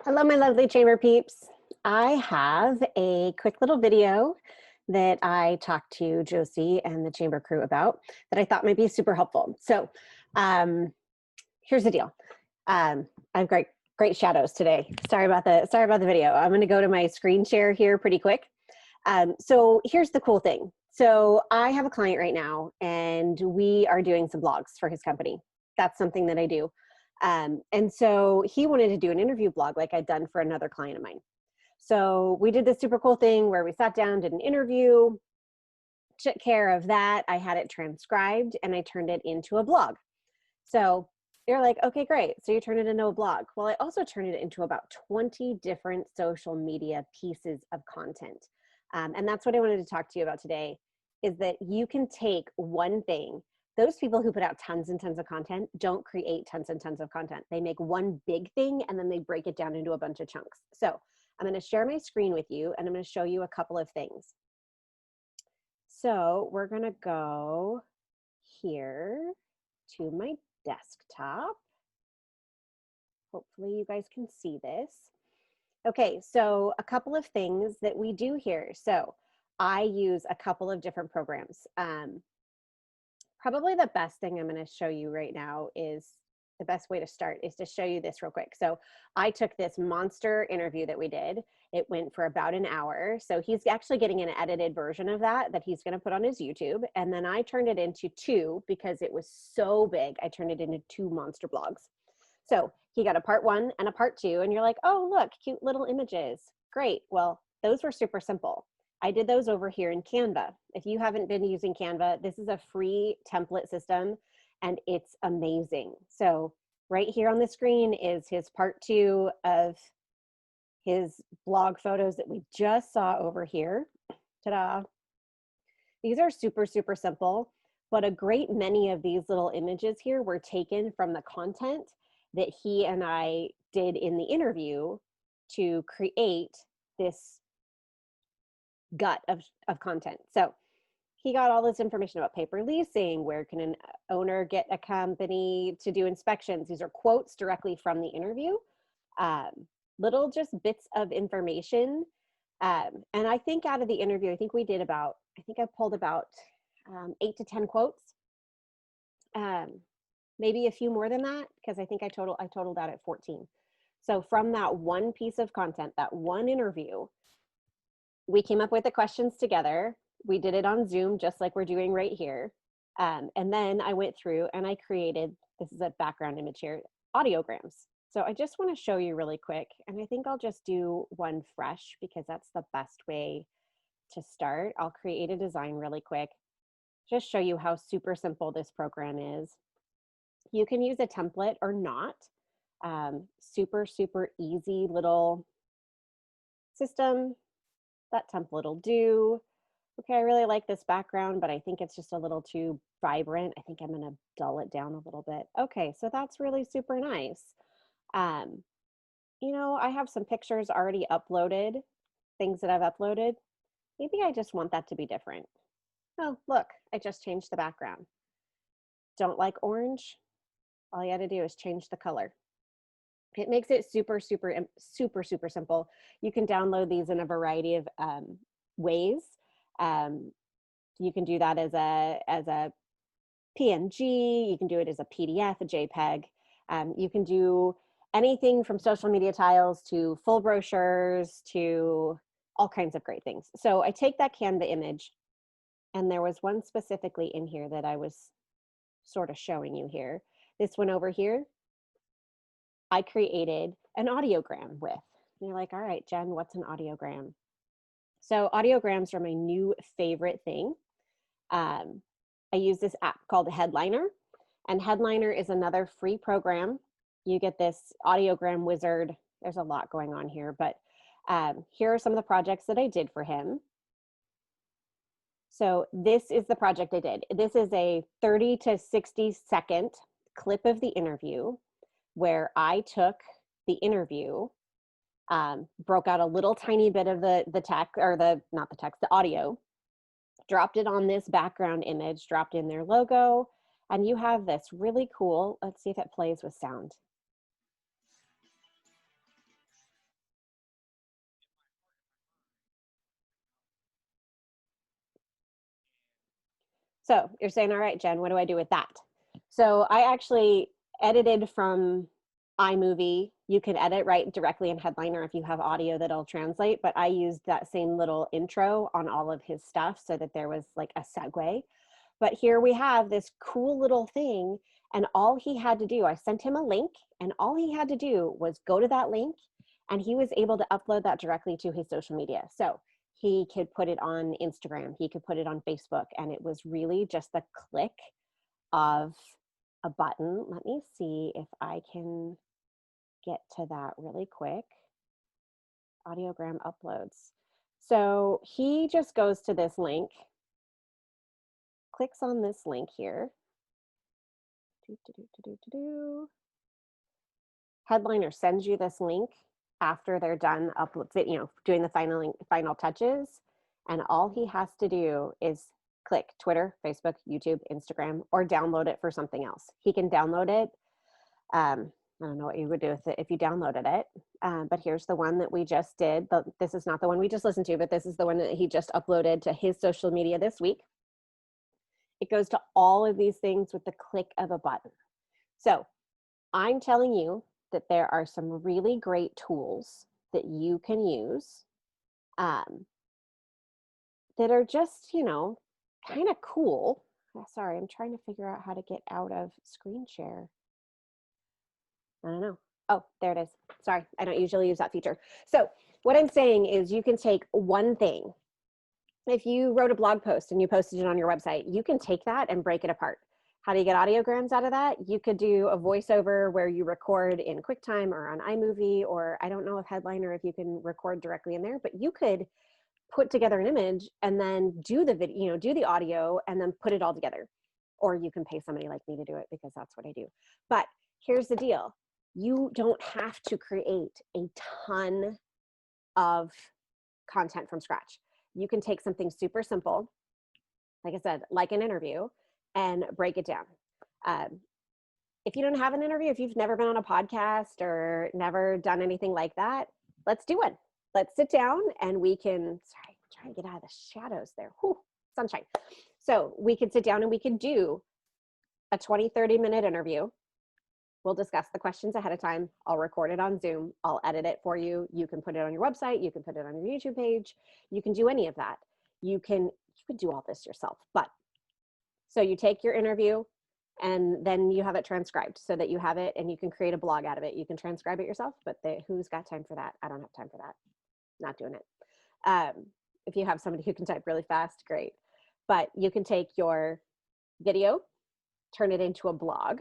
Hello, my lovely chamber peeps. I have a quick little video that I talked to Josie and the chamber crew about that I thought might be super helpful. So um, here's the deal. I have great shadows today. Sorry about the video. I'm going to go to my screen share here pretty quick. So here's the cool thing. So I have a client right now, and we are doing some blogs for his company. That's something that I do. And so he wanted to do an interview blog like I'd done for another client of mine. So we did this super cool thing where we sat down, did an interview, took care of that. I had it transcribed and I turned it into a blog. So you're like, okay, great. So you turn it into a blog. Well, I also turned it into about 20 different social media pieces of content. And that's what I wanted to talk to you about today, is that you can take one thing. Those people who put out tons and tons of content don't create tons and tons of content. They make one big thing and then they break it down into a bunch of chunks. So I'm going to share my screen with you and I'm going to show you a couple of things. So we're going to go here to my desktop. Hopefully you guys can see this. Okay, so a couple of things that we do here. So I use a couple of different programs. Probably the best thing I'm going to show you right now is the best way to start is to show you this real quick. So I took this monster interview that we did. It went for about an hour. So he's actually getting an edited version of that he's going to put on his YouTube. And then I turned it into two because it was so big. I turned it into two monster blogs. So he got a part one and a part two. And you're like, oh, look, cute little images. Great. Well, those were super simple. I did those over here in Canva. If you haven't been using Canva, this is a free template system and it's amazing. So right here on the screen is his part two of his blog photos that we just saw over here. Ta-da. These are super, super simple, but a great many of these little images here were taken from the content that he and I did in the interview to create this gut of content. So he got all this information about paper leasing. Where can an owner get a company to do inspections? These are quotes directly from the interview. Little just bits of information. And I think out of the interview, I think I pulled about 8 to 10 quotes. Maybe a few more than that, because I think I totaled out at 14. So from that one piece of content, that one interview, we came up with the questions together. We did it on Zoom, just like we're doing right here. And then I went through and I created, this is a background image here, audiograms. So I just want to show you really quick. And I think I'll just do one fresh because that's the best way to start. I'll create a design really quick, just show you how super simple this program is. You can use a template or not. Super, super easy little system. That template will do. Okay, I really like this background, but I think it's just a little too vibrant. I think I'm going to dull it down a little bit. Okay, so that's really super nice. You know, I have some pictures already uploaded, things that I've uploaded. Maybe I just want that to be different. Oh, look, I just changed the background. Don't like orange? All you had to do is change the color. It makes it super, super, super, super simple. You can download these in a variety of ways. You can do that as a PNG. You can do it as a PDF, a JPEG. You can do anything from social media tiles to full brochures to all kinds of great things. So I take that Canva image, and there was one specifically in here that I was sort of showing you here. This one over here, I created an audiogram with. And you're like, all right, Jen, what's an audiogram? So audiograms are my new favorite thing. I use this app called Headliner, and Headliner is another free program. You get this audiogram wizard. There's a lot going on here, but here are some of the projects that I did for him. So this is the project I did. This is a 30 to 60 second clip of the interview where I took the interview, broke out a little tiny bit of the text, or not the text, the audio, dropped it on this background image, dropped in their logo, and you have this really cool, let's see if it plays with sound. So you're saying, all right, Jen, what do I do with that? So I actually edited from iMovie. You can edit right directly in Headliner if you have audio that'll translate, but I used that same little intro on all of his stuff so that there was like a segue. But here we have this cool little thing, and all he had to do, I sent him a link, and all he had to do was go to that link, and he was able to upload that directly to his social media. So he could put it on Instagram, he could put it on Facebook, and it was really just the click of a button. Let me see if I can get to that really quick. Audiogram uploads. So he just goes to this link, clicks on this link here. Headliner sends you this link after they're done doing the final touches, and all he has to do is click Twitter, Facebook, YouTube, Instagram, or download it for something else. He can download it. I don't know what you would do with it if you downloaded it, but here's the one that we just did. But this is not the one we just listened to, but this is the one that he just uploaded to his social media this week. It goes to all of these things with the click of a button. So I'm telling you that there are some really great tools that you can use that are just, kind of cool. Sorry, I'm trying to figure out how to get out of screen share. I don't know. Oh, there it is. Sorry, I don't usually use that feature. So what I'm saying is you can take one thing. If you wrote a blog post and you posted it on your website, you can take that and break it apart. How do you get audiograms out of that? You could do a voiceover where you record in QuickTime or on iMovie, or I don't know if Headliner, if you can record directly in there, but you could put together an image and then do the video, do the audio and then put it all together. Or you can pay somebody like me to do it because that's what I do. But here's the deal. You don't have to create a ton of content from scratch. You can take something super simple, like I said, like an interview, and break it down. If you don't have an interview, if you've never been on a podcast or never done anything like that, let's do it. Let's sit down and we can, sorry, I'm trying to get out of the shadows there. Whew, sunshine. So we could sit down and we could do a 20, 30-minute interview. We'll discuss the questions ahead of time. I'll record it on Zoom. I'll edit it for you. You can put it on your website. You can put it on your YouTube page. You can do any of that. You could do all this yourself. But so you take your interview and then you have it transcribed so that you have it and you can create a blog out of it. You can transcribe it yourself, but who's got time for that? I don't have time for that. Not doing it. If you have somebody who can type really fast, great. But you can take your video, turn it into a blog,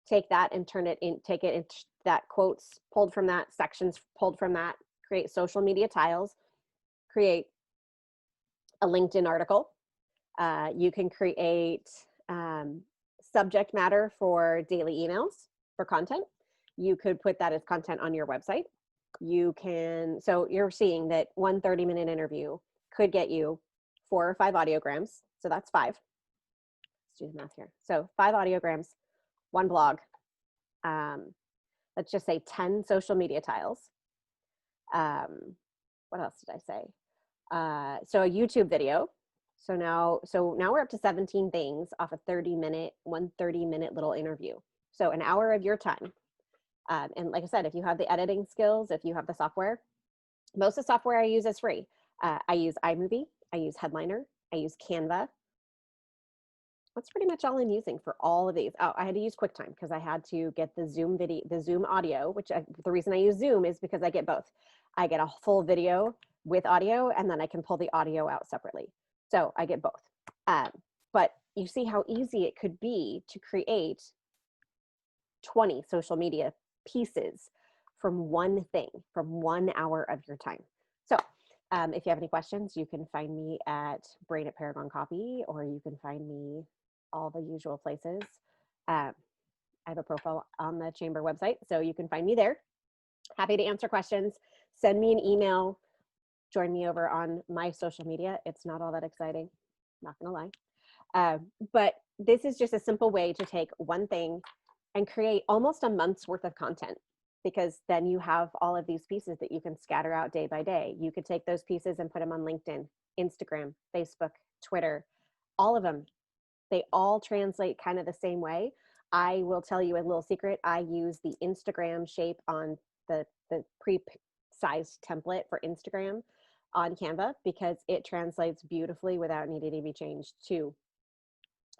take that and take it into that quotes pulled from that, sections pulled from that, create social media tiles, create a LinkedIn article. You can create subject matter for daily emails for content. You could put that as content on your website. You can, so you're seeing that one 30-minute interview could get you 4 or 5 audiograms. So that's 5. Let's do the math here. So 5 audiograms, 1 blog, let's just say 10 social media tiles. What else did I say? So a YouTube video. So now we're up to 17 things off a 30-minute little interview. So an hour of your time. And like I said, if you have the editing skills, if you have the software, most of the software I use is free. I use iMovie, I use Headliner, I use Canva. That's pretty much all I'm using for all of these. Oh, I had to use QuickTime because I had to get the Zoom video, the Zoom audio, the reason I use Zoom is because I get both. I get a full video with audio and then I can pull the audio out separately. So I get both. But you see how easy it could be to create 20 social media pieces from one thing, from 1 hour of your time. So if you have any questions, you can find me at Brain at Paragon Copy, or you can find me all the usual places. I have a profile on the Chamber website, so you can find me there. Happy to answer questions. Send me an email. Join me over on my social media. It's not all that exciting, not gonna lie. But this is just a simple way to take one thing and create almost a month's worth of content, because then you have all of these pieces that you can scatter out day by day. You could take those pieces and put them on LinkedIn, Instagram, Facebook, Twitter, all of them. They all translate kind of the same way. I will tell you a little secret. I use the Instagram shape on the pre-sized template for Instagram on Canva because it translates beautifully without needing to be changed to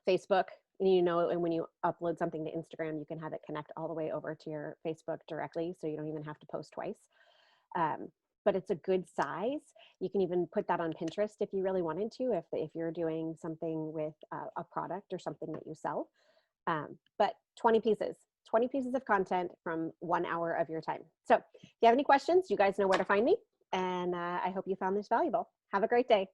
Facebook. And when you upload something to Instagram, you can have it connect all the way over to your Facebook directly, so you don't even have to post twice. But it's a good size. You can even put that on Pinterest if you really wanted to, if you're doing something with a product or something that you sell. But 20 pieces of content from 1 hour of your time. So if you have any questions, you guys know where to find me. And I hope you found this valuable. Have a great day.